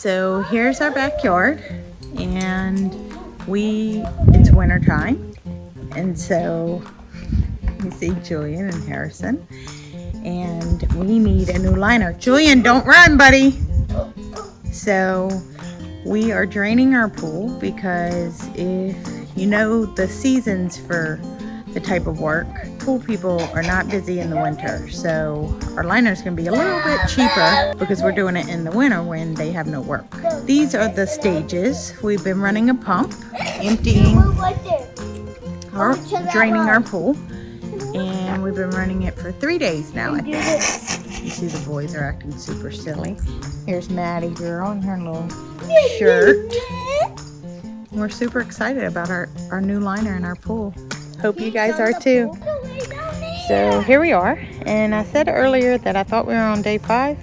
So here's our backyard, and it's winter time, and so you see Julian and Harrison, and we need a new liner. Julian, don't run, buddy. So we are draining our pool because if you know the seasons for the type of work, pool people are not busy in the winter, so our liner is going to be a little bit cheaper because we're doing it in the winter when they have no work. These are the stages. We've been running a pump, emptying or draining our pool, and we've been running it for 3 days now. You see the boys are acting super silly. Here's Maddie girl in her little shirt. We're super excited about our new liner in our pool. Hope you guys are too. So here we are, and I said earlier that I thought we were on day 5.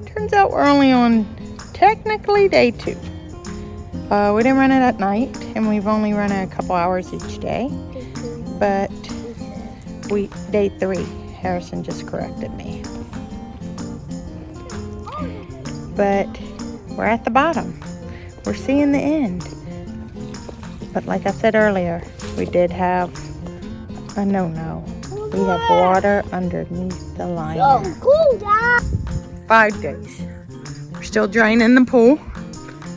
Turns out we're only on technically day 2. We didn't run it at night, and we've only run it a couple hours each day. But day 3. Harrison just corrected me. But we're at the bottom. We're seeing the end. But like I said earlier, we did have a no-no. We have water underneath the liner. 5 days. We're still draining the pool.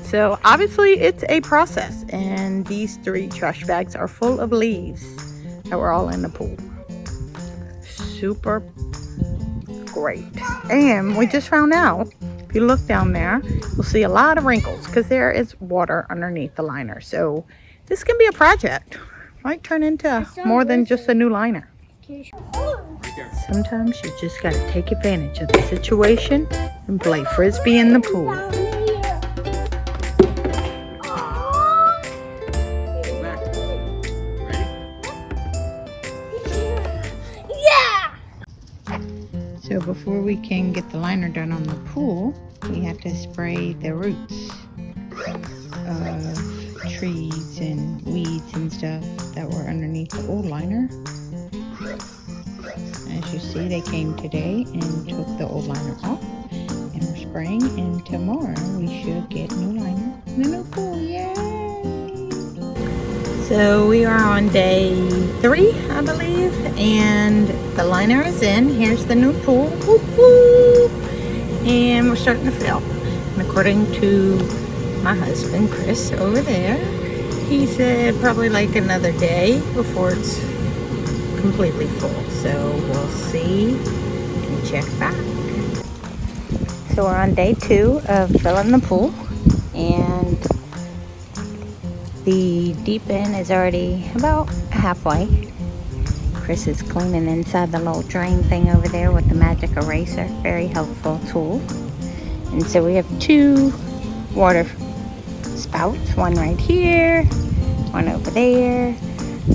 So obviously it's a process. And these 3 trash bags are full of leaves that were all in the pool. Super great. And we just found out, if you look down there, you'll see a lot of wrinkles because there is water underneath the liner. So this can be a project. Might turn into more than just a new liner. Sometimes you just gotta take advantage of the situation and play Frisbee in the pool. So before we can get the liner done on the pool, we have to spray the roots of trees and weeds and stuff that were underneath the old liner. As you see, they came today and took the old liner off, and we're spraying, and tomorrow we should get new liner in the new pool. Yay! So we are on day 3, I believe, and the liner is in. Here's the new pool. Whoop, whoop. And we're starting to fill. And according to my husband, Chris, over there, he said probably like another day before it's completely full. So we'll see and check back. So we're on day 2 of filling the pool, and the deep end is already about halfway. Chris is cleaning inside the little drain thing over there with the magic eraser. Very helpful tool. And so we have 2 water spouts, one right here, one over there.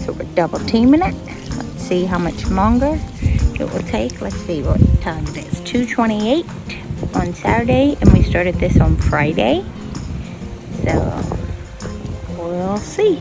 So we're double teaming it. Let's see how much longer it will take. Let's see what time it is. 2:28 on Saturday, and we started this on Friday. So we'll see.